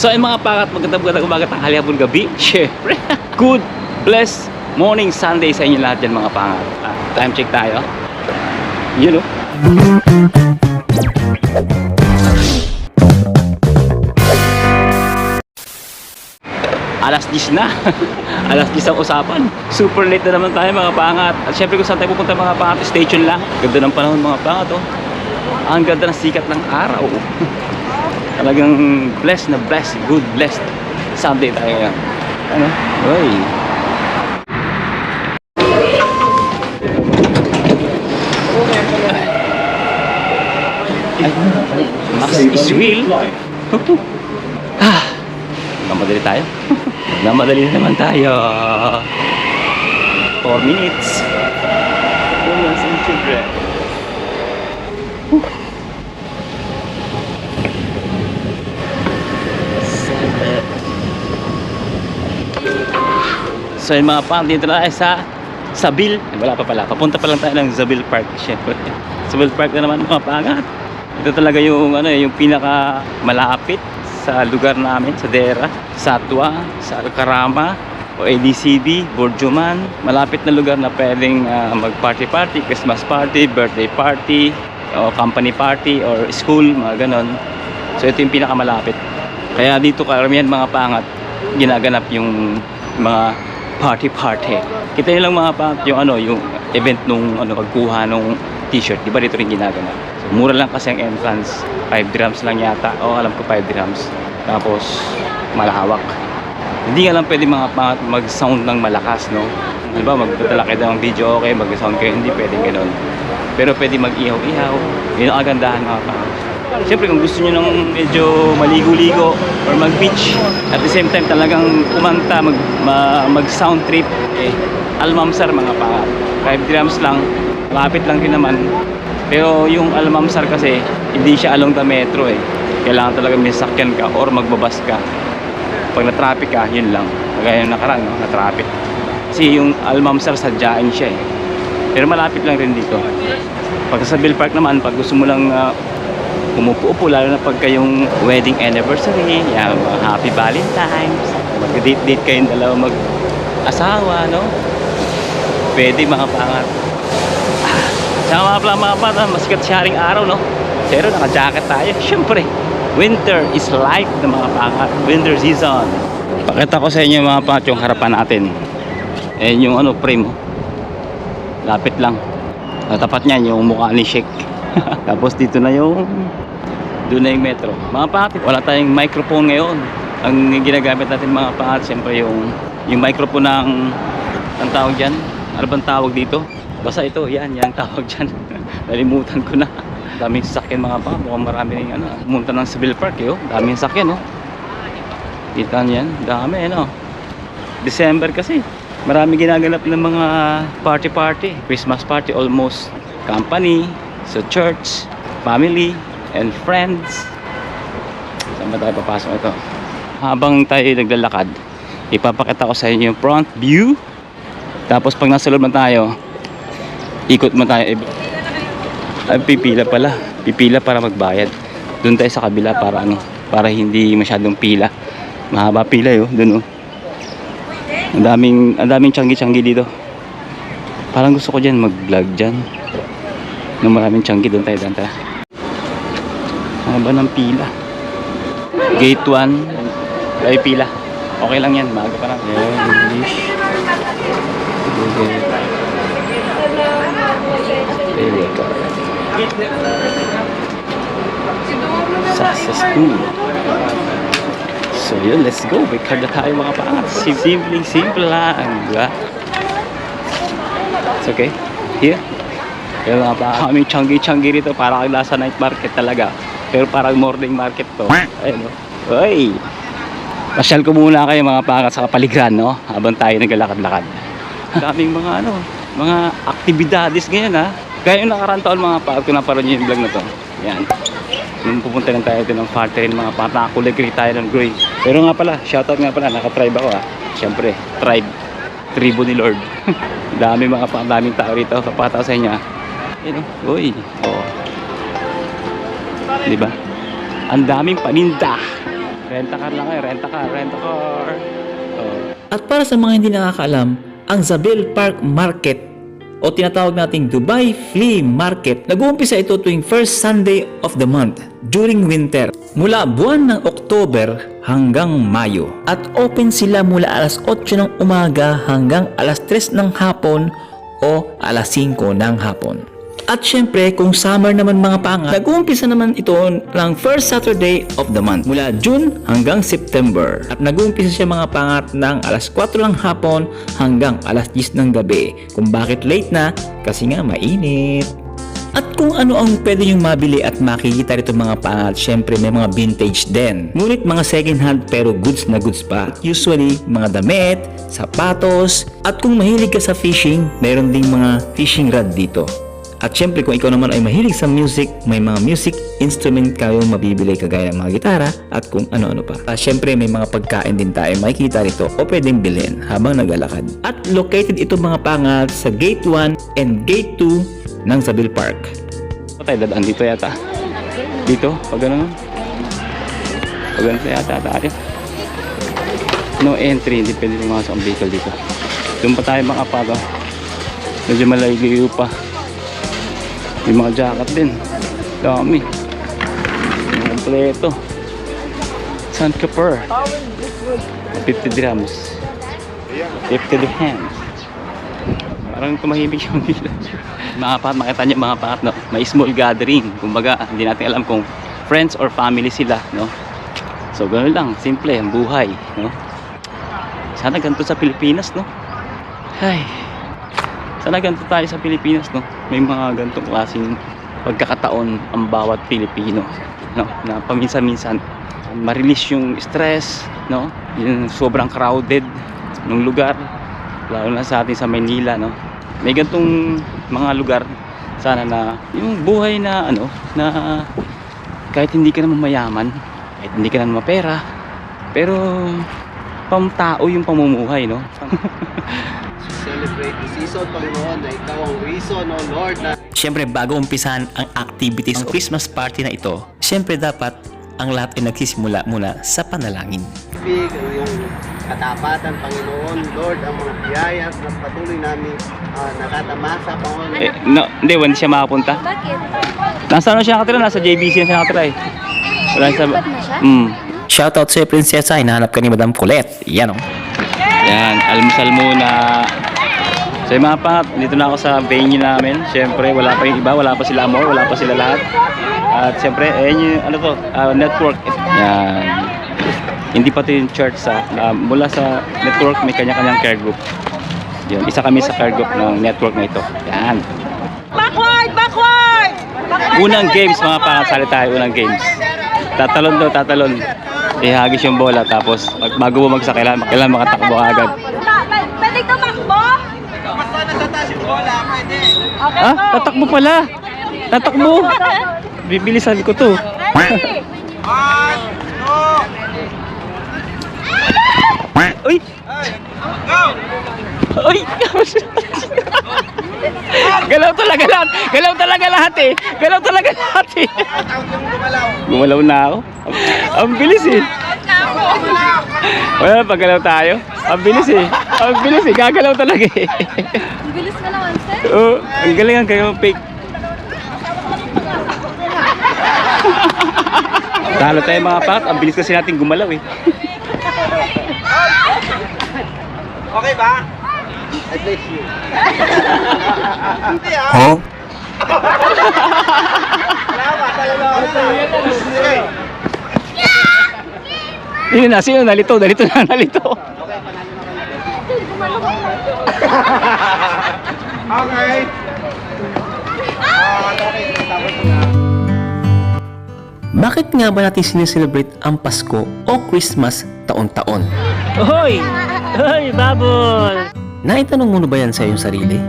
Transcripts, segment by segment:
So ayun mga pangat, magandang umaga, tanghali, hapon, gabi. Syempre, good, blessed morning Sunday sa inyo lahat dyan mga pangat. Time check tayo. You know. Alas 10 na. Alas 10 ang usapan. Super late na naman tayo mga pangat. At syempre kung saan tayo pupunta mga pangat, station lang. Ganda ng panahon mga pangat, oh. Ang ganda ng sikat ng araw. Talagang blessed, good, blessed Sunday tayo ngayon. Ano? Uy. Max is real. Namadali tayo. Namadali naman tayo. 4 minutes. Women's and children. So yung mga pang dito na sa Zabil. Wala pa pala. Papunta pa lang tayo ng Zabil Park. Syempre. Zabil Park na naman mga pangat. Ito talaga yung ano, yung pinaka malapit sa lugar namin, sa Dera, Satwa, sa Alcarama, o ADCB, Borjoman. Malapit na lugar na pwedeng mag-party-party, Christmas party, birthday party, o company party, or school, mga ganon. So ito yung pinakamalapit. Kaya dito karamihan mga pangat, ginaganap yung mga party-party. Kita nyo lang mga pangat yung ano, yung event nung ano, pagkuha nung t-shirt. Diba dito rin ginaganap? So, mura lang kasi ang entrance. 5 dirhams lang yata. O alam ko 5 dirhams. Tapos malawak. Hindi nga lang pwede mga pangat mag-sound ng malakas, no? Diba magtatala kayo ng video, okay, mag-sound kayo, hindi pwede ganoon. Pero pwede mag-ihaw-ihaw. Yun ang kagandahan mga pangat. Siyempre kung gusto nyo ng medyo maligo-ligo or mag-beach, at the same time talagang kumanta, mag-sound trip, Almamsar mga pangat. 5 dirhams lang, lapit lang din naman. Pero yung Almamsar kasi hindi siya along the metro kailangan talaga may sakyan ka or magbabas ka. Pag na-traffic ka, yun lang. Kagaya yung nakaraan, no? Na-traffic. Kasi yung Almamsar sadyain siya pero malapit lang rin dito. Pag sa Zabil Park naman, pag gusto mo lang umupo-upo, lalo na pagka yung wedding anniversary, yan, happy Valentine's, mag-date-date kayong dalawa mag-asawa, no? Pwede mga pangat. Saka mga pangat, masikat sharing araw, no? Pero naka-jacket tayo, syempre. Winter is life na mga pangat. Winter season. Pakita ko sa inyo mga pangat yung harapan natin. Yung ano, frame. Lapit lang. Natapat niyan yung mukha ni Sheikh. Tapos dito na yung doon na yung metro. Mga pangat, wala tayong microphone ngayon. Ang ginagamit natin mga pangat, siyempre yung microphone ng ang tawag dyan. Ano bang tawag dito? Basta ito, yan tawag dyan. Nalimutan ko na. Daming sasakyan mga pangat. Mukhang marami rin ano. Pumunta ng Zabil Park daming sasakyan Kita niyan, dami December kasi. Marami ginaganap ng mga party. Christmas party almost. Company, so church, family, and friends. Saan ba tayo papasok ito? Habang tayo naglalakad, ipapakita ko sa inyo yung front view. Tapos pag nasa loob na tayo, ikot mo tayo. Ay, pipila para magbayad. Doon tayo sa kabila para para hindi masyadong pila. Mahaba pila doon Ang daming tiyanggi dito. Parang gusto ko diyan mag-vlog diyan. Nung maraming tiyanggi, doon tayo. Ano ba ng pila? Gate 1 ay pila. Okay lang yan, maaga pa lang. English. Successful. So yun, let's go. May card na tayo mga pangat. Simple lang, diba? It's okay. Here. Kaya mga pa, kaming tiyanggi rito, para kang nasa night market talaga. Pero parang morning market to. Ayun Uy! Pasyal ko muna kayo mga pangat sa kapaligiran, no? Habang tayo naglalakad-lakad. Daming mga mga aktibidades ngayon Kaya yung nakaraan taon mga pangat, kung naparoon nyo yung vlog na to. Yan. Nung pupunta lang tayo ng party rin mga pangat, nakakuligri tayo ng Groy. Pero nga pala, shoutout nga pala, naka-tribe ako Siyempre, tribo ni Lord. Daming tao rito. Papataw sa inyo Uy. Diba? Ang daming paninda. Rent-a-car lang kayo, rent-a-car. Oh. At para sa mga hindi nakakaalam, ang Zabel Park Market o tinatawag nating Dubai Flea Market, nag-uumpisa ito tuwing first Sunday of the month during winter mula buwan ng October hanggang Mayo. At open sila mula alas 8 ng umaga hanggang alas 3 ng hapon o alas 5 ng hapon. At syempre, kung summer naman mga pangat, nag-uumpisa naman ito ng first Saturday of the month mula June hanggang September. At nag-uumpisa siya mga pangat ng alas 4 ng hapon hanggang alas 10 ng gabi. Kung bakit late na? Kasi nga mainit. At kung ano ang pwede nyong mabili at makikita rito mga pangat, syempre may mga vintage din. Ngunit mga second hand pero goods na goods pa. Usually, mga damit, sapatos, at kung mahilig ka sa fishing, mayroon ding mga fishing rod dito. At syempre kung ikaw naman ay mahilig sa music, may mga music instrument kayong mabibili kagaya ng mga gitara at kung ano-ano pa. Syempre may mga pagkain din tayo makikita rito o pwedeng bilhin habang naglalakad. At located ito mga pangat sa Gate 1 and Gate 2 ng Zabel Park. Tayo dadaan dito yata. Dito, pag ano. Pag ganito yata tayo. No entry, hindi pwede pumasok ang vehicle dito. Doon pa tayo makapaga. Medyo malayo pa. May mga jacket din. Dami. Kompleto. Sun Kapur. 50 dirhams. 50 dirhams. Parang tumahimik yung nila. Mga pahat, makita niyo mga pahat, no? May small gathering. Kumbaga, hindi natin alam kung friends or family sila, no? So, ganoon lang. Simple, ang buhay, no? Sana ganito sa Pilipinas, no? Ay. Sana ganito tayo sa Pilipinas, no? May mga ganitong klaseng pagkakataon ang bawat Pilipino, no? Na paminsan-minsan ma-release yung stress, no? Yung sobrang crowded ng lugar, lalo na sa atin sa Manila, no? May ganitong mga lugar sana na yung buhay na ano, na kahit hindi ka naman mayaman, kahit hindi ka naman mapera, pero pamtao yung pamumuhay, no? Celebrate the season, Panginoon, na ikaw ang reason, O Lord, na Syempre bago umpisahan ang activities ng Christmas party na ito, syempre dapat ang lahat ay nagsisimula muna sa panalangin. big, yung katapatan, Panginoon, Lord, ang mga biyaya na patuloy namin nakatamasa, Panginoon. No, hindi, hindi siya makapunta. Bakit? Nasa ano siya nakatira? Nasa JBC na siya nakatira eh. Wala sa... Ba't na siya? Shoutout sa prinsesa, hinahanap ka ni Madam Colette. Yan o. Yan, almusal muna. So yung mga pangat, dito na ako sa venue namin. Siyempre, wala pa yung iba, wala pa sila Amor, wala pa sila lahat. At siyempre, yung ano to, network. Yan. Hindi pa ito yung church sa, mula sa network, may kanya-kanyang care group. Yun, isa kami sa care group ng network na ito. Yan. Backward! Backward! Unang games mga pangat, sali tayo, unang games. Tatalon daw, tatalon. Ihagis yung bola, tapos bago bumagsak, kailangan makatakbo ka agad. Pwede tumakbo? Basta nasa taas yung bola, pwede. Okay Ah, tatakbo pala. Tatakbo. Bibilisan ko to. Ready? Uy! Uy! Galaw talaga lahat. Galaw talaga lahat eh. Galaw talaga lahat eh. Gumalaw na ako. Ang bilis eh. Wala, paggalaw tayo. Ang bilis eh. Ang bilis eh. Gagalaw talaga eh. Ang bilis ka naman, sir. Oo, ang galing kayo fake. Talo tayo mga pat. Ang bilis kasi natin gumalaw eh. Okay ba? I bless you. Huh? Salamat, Sige. Hindi na, sino nalito? Nalito na, nalito. Okay. Bakit nga ba natin sineselebrate ang Pasko o Christmas taon-taon? Hoy! Hoy, babol! Naitanong mo na ba yan sa iyong sarili?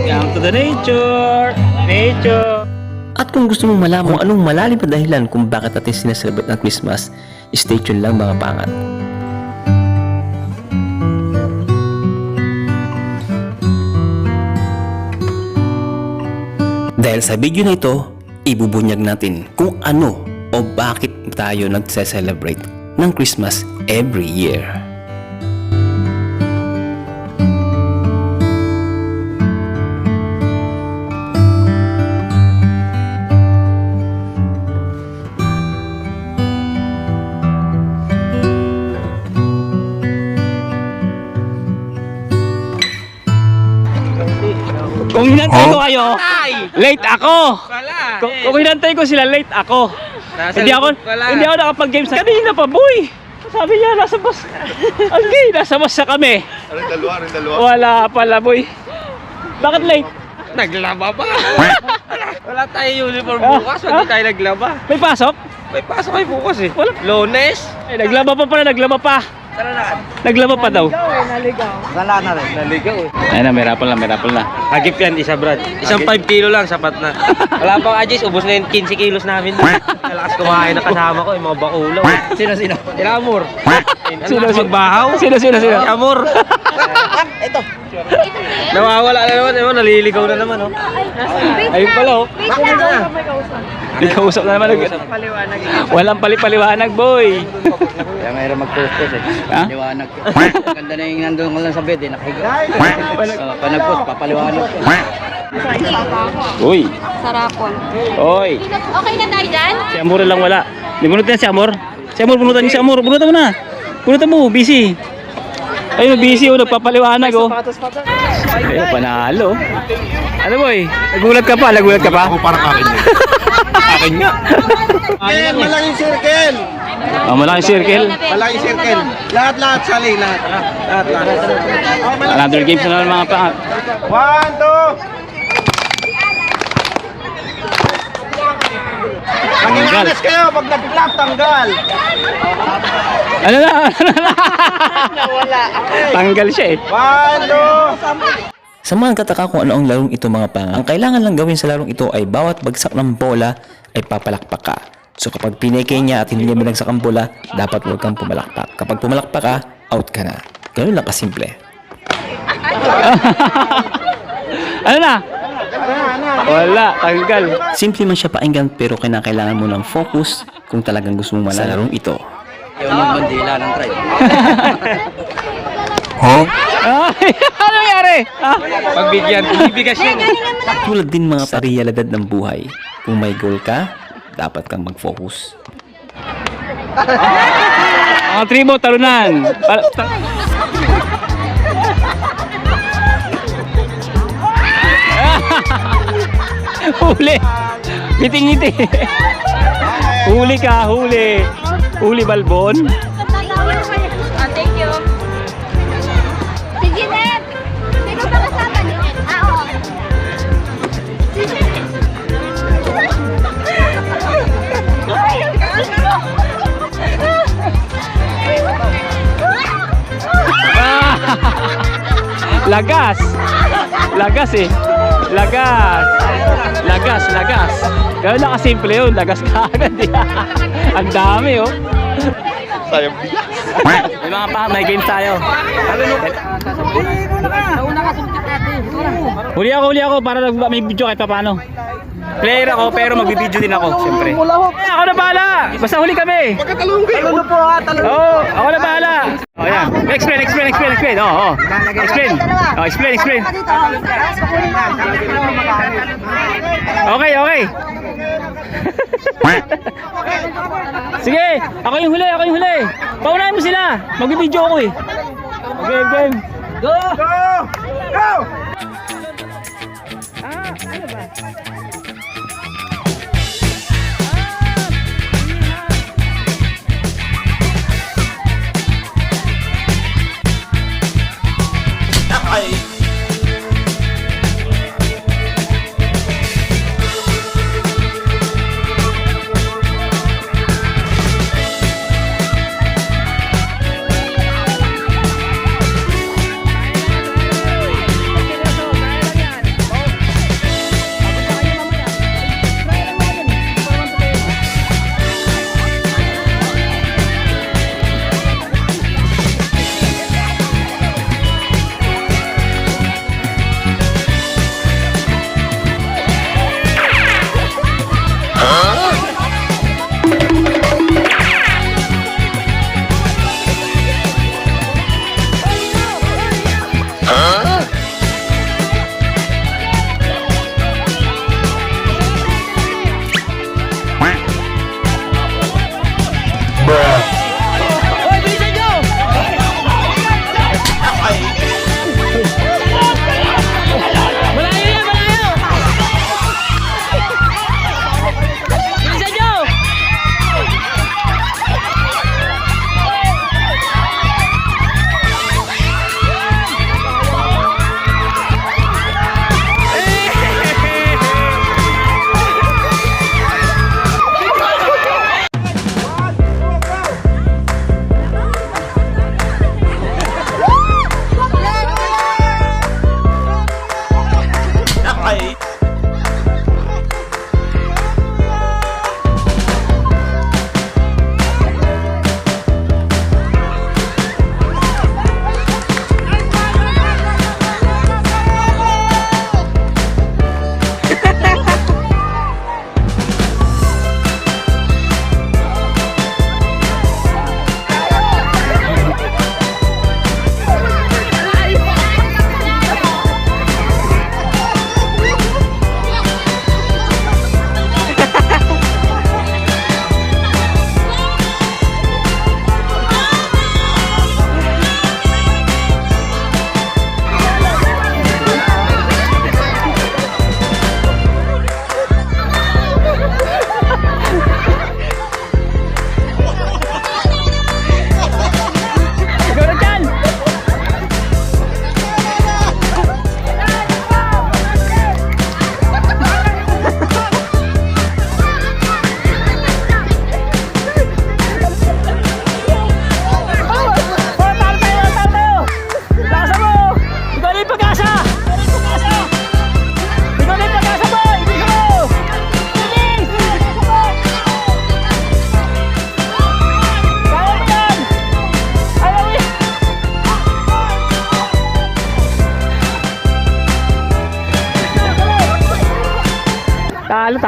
Come to the nature! Nature! At kung gusto mong malaman kung anong malalim na dahilan kung bakit natin sineselebrate ang Christmas, stay tuned lang mga pangat. Dahil sa video na ito, ibubunyag natin kung ano o bakit tayo nagse-celebrate ng Christmas every year. Kung hinantay ko kayo, late ako. Kung hinantay ko sila, late ako. Hindi ako nakapag-games kanina pa, boy. Sabi niya, nasa bus. Okay, nasa bus na kami. Dalawa. Wala pala, boy. Bakit late? Naglaba pa. Wala tayo uniform bukas, hindi tayo naglaba. May pasok? May pasok kayo bukas eh. Wala. Lunes. Naglaba pa pala, naglaba pa. Tara na. Naglaba pa daw. Wala na rin. Naligaw eh. Ayun na, may rapol na. Hagip yan, isa Brad. Isang 5 kilo lang, sapat na. Wala pang adjust, ubos na yung 15 kilos namin. Malakas kumain na kasama ko, yung mga bakulaw. Sino? Sila Amor. Sino? Magbahaw? Sino? Si Amor. Ito. Nawawala na naman, naliligaw na naman oh. Ayun pala oh. Ikausap na naman. Walang paliwanag, boy. Kaya mayroon mag-post eh. Ha? Paliwanag. Ganda na yung nandun ko lang sa bed eh, nakahiga. Pag nag-post, papaliwanag ko. Uy. Sarapon. Oy. Okay na tayo dyan? Si Amor lang wala. Di bunutan si Amor. Si Amor, bunutan niyo si Amor. Bunutan mo na. Bunutan mo, busy. Ayun, busy oh, nagpapaliwanag oh. Ayun, panalo. Ano boy? Nagulat ka pa? Ako parang akin yun. Akin nga. Malaking circle. Malaking circle. Malaking circle. Lahat sali, lahat. Another games na naman mga pa. 1, 2. Makilanas kayo, pag nag-flap, tanggal. Ano na? Tanggal siya eh. 1, 2. Sa mga kataka kung ano ang larong ito mga pang, ang kailangan lang gawin sa larong ito ay bawat bagsak ng bola ay papalakpak ka. So kapag pineke niya at hindi niya binagsak ang bola, dapat huwag kang pumalakpak. Kapag pumalakpak ka, out ka na. Ganun lang kasimple. Ano na? Wala, tanggal. Simple man siya painggan pero kinakailangan mo ng focus kung talagang gusto mo sa larong ito. Yun yung bandila ng tribe. Ay, ano nangyari? Pagbigyan, ibigas yun. Tulad din mga pariyalidad ng buhay. Kung may goal ka, dapat kang mag-focus. Ang tribo, talunan. Huli. Ngiti-ngiti. Huli ka, huli. Huli balbon. Thank you. Si Jeanette! Sino ba kasama niyo? Oo. Si Jeanette! Lagas. Lagas eh. Lagas. Gano'n na kasimple yun. Lagas ka agad eh. Ang dami oh. Sayang bigas. May mga pa, may game tayo. Huli ako para may video kahit pa paano. Player ako pero magbibideo din ako, siyempre. Ako na bahala! Basta huli kami! Talong po ha, talong. Oo, ako na bahala! O yan, explain. Oo. Explain. Okay. Sige, ako yung huli. Paunahin mo sila. Magbibideo ako eh. Okay, game. Go!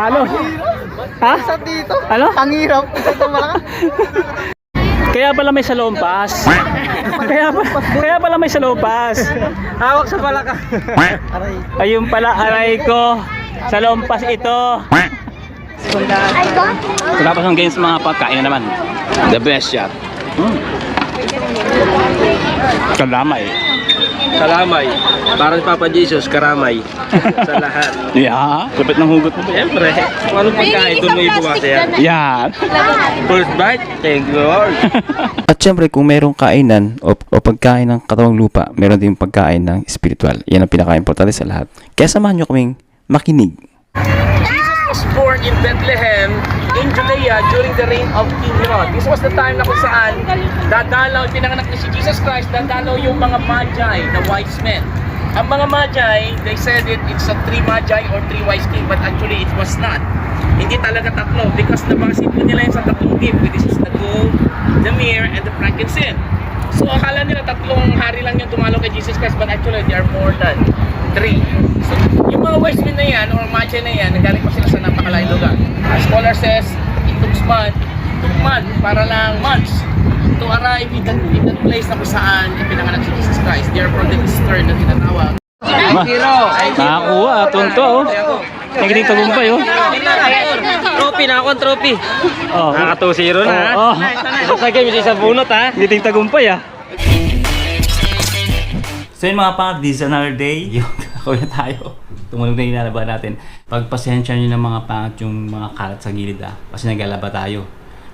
talo. Ha? Isa dito. Ano? Ang hirap. Isa ito malakas. Kaya pala may salompas. Kaya pala may salompas. Hawak sa palaka. Ayun pala, aray ko. Salompas ito. Ay, go. Tapos ang games mga pagkain na naman. The best shot. Kalamay. Kalamay. Para si Papa Jesus, karamay. Sa lahat. Yeah. Kapit ng hugot mo ba? Siyempre, kung anong pagkain, doon mo ibuwasa yan. Yan. First bite, thank you Lord. At syempre, kung merong kainan o pagkain ng katawang lupa, meron din pagkain ng spiritual. Yan ang pinaka-importante sa lahat. Kaya samahan nyo kaming makinig. Jesus was born in Bethlehem in Judea during the reign of King Herod. This was the time na kung saan dadalaw, pinanganak ni si Jesus Christ, dadalaw yung mga magi, the wise men. Ang mga magi, they said it's a 3 magi or 3 wise king, but actually it was not. Hindi talaga tatlo because nabasin po nila yun sa tatlong gift, which is the gold, the myrrh, and the frankincense. So akala nila tatlong hari lang yung dumalaw kay Jesus Christ, but actually there are more than 3. So yung mga wise men na yan or magi na yan, nagaling pa sila sa napakalayong lugar. A scholar says it took para lang months to arrive in that place na kung saan ipinanganak si Jesus Christ. Therefore the Easter na tinatawag. Nakakuha, tunto. Nagiging tagumpay oh. Trophy na akong trophy. Oh, Naka 2-0 na. Oh. Ito sa game, isa bunot ha. Nagiging tagumpay ah. So yun mga pang, this is another day. Yung kakawin na tayo. Tumunog na inalaban natin. Pagpasensya nyo ng mga pangat yung mga kalat sa gilid ah. Kasi naglalaba tayo.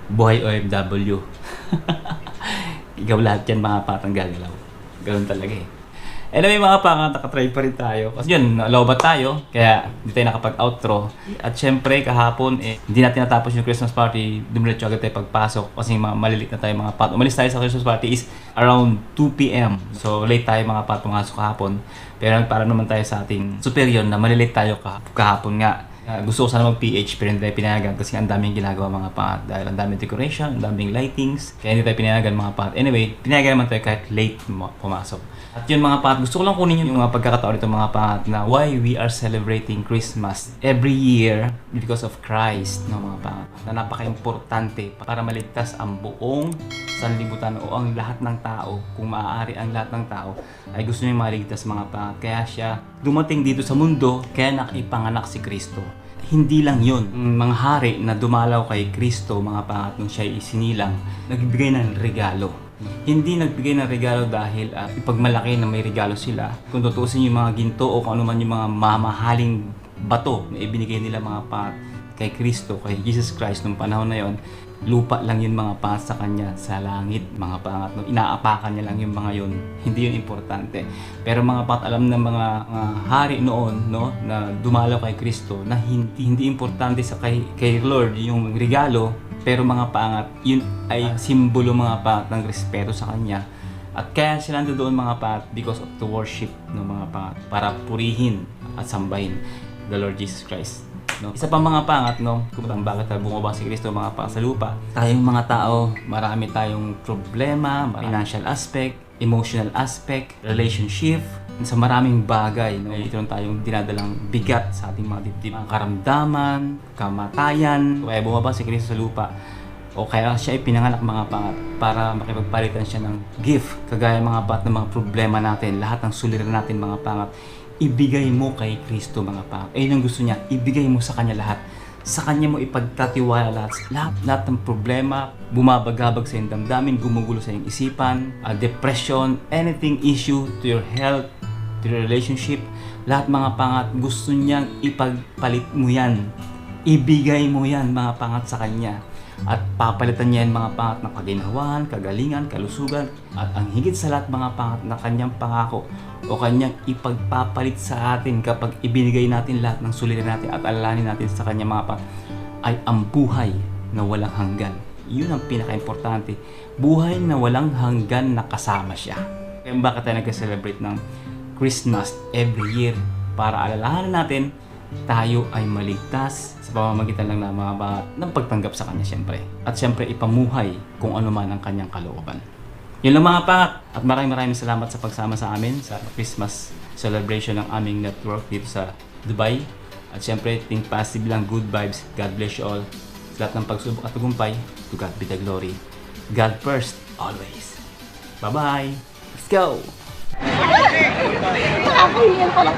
Buhay OFW. Ikaw lahat yan mga patang gagalaw. Ganun talaga eh. Anyway mga pangat, nakatry pa rin tayo. Kasi yun, nalobat tayo. Kaya hindi tayo nakapag-outro. At syempre kahapon hindi natin natapos yung Christmas party. Dumiretso agad tayo pagpasok. Kasi malilit na tayo mga pat. Umalis tayo sa Christmas party is around 2 p.m. So late tayo mga pat pumasok kahapon. Pero nagpaalam naman tayo sa ating superior na malilate tayo kahapon nga. Gusto ko sana mag-PH pero hindi tayo pinayagan kasi ang daming ginagawa mga pangat. Dahil ang daming decoration, ang daming lightings. Kaya hindi tayo pinayagan mga pangat. Anyway, pinayagan naman tayo kahit late pumasok. At yun mga pangat, gusto ko lang kunin yung mga pagkakataon nito mga pangat na why we are celebrating Christmas every year because of Christ, no mga pangat. Na napaka-importante para maligtas ang buong sanlibutan o ang lahat ng tao. Kung maaari ang lahat ng tao ay gusto niya maligtas mga pangat. Kaya siya dumating dito sa mundo kaya naipanganak si Kristo. Hindi lang yun, mga hari na dumalaw kay Kristo mga pangat nung siya isinilang, nagbigay ng regalo. Hindi nagbigay ng regalo dahil ipagmalaki na may regalo sila. Kung tutuusin yung mga ginto o kung ano man yung mga mamahaling bato na ibinigay nila mga pangat kay Kristo, kay Jesus Christ nung panahon na yon, lupa lang yun mga pangat sa kanya sa langit mga pangat. No? Inaapakan niya lang yung mga yun, hindi yun importante. Pero mga pangat, alam ng mga hari noon no, na dumalaw kay Kristo na hindi importante sa kay Lord yung regalo. Pero mga pangat, yun ay simbolo mga pangat ng respeto sa kanya. At kaya sila doon mga pangat because of the worship ng mga pangat para purihin at sambahin the Lord Jesus Christ. No? Isa pa mga pangat, no? Kung bakit bumaba si Kristo mga pangat sa lupa. Tayong mga tao, marami tayong problema, financial aspect, emotional aspect, relationship, sa maraming bagay. No? Ito tayong dinadalang bigat sa ating mga dibdib. Karamdaman, kamatayan. Kaya bumaba si Kristo sa lupa. O kaya siya ay pinanganak mga pangat para makipagpalitan siya ng gift. Kagaya mga pangat ng mga problema natin, lahat ng suliran natin mga pangat. Ibigay mo kay Kristo mga pangat. Ayun ang gusto niya, ibigay mo sa Kanya lahat. Sa Kanya mo ipagtatiwala lahat ng problema, bumabagabag sa iyong damdamin, gumugulo sa iyong isipan, depression, anything issue to your health, to your relationship, lahat mga pangat, gusto niyang ipagpalit mo yan. Ibigay mo yan mga pangat sa Kanya. At papalitan niya yung mga pangat ng kaginhawahan, kagalingan, kalusugan, at ang higit sa lahat mga pangat na Kanyang pangako o Kanyang ipagpapalit sa atin kapag ibinigay natin lahat ng suliran natin at alalahanin natin sa Kanya mga pangat ay ang buhay na walang hanggan. Yun ang pinaka-importante. Buhay na walang hanggan na kasama siya. Kaya bakit tayo nag-celebrate ng Christmas every year? Para alalahanin natin tayo ay maligtas sa pamamagitan lang ng pagtanggap sa Kanya siyempre. At siyempre ipamuhay kung ano man ang Kanyang kalooban. Yun lang mga pangat. At maraming salamat sa pagsama sa amin sa Christmas celebration ng aming network dito sa Dubai. At syempre, think positive lang, good vibes. God bless you all. Sa lahat ng pagsubok at tagumpay, to God be the glory. God first, always. Bye-bye! Let's go! Ako yan pala.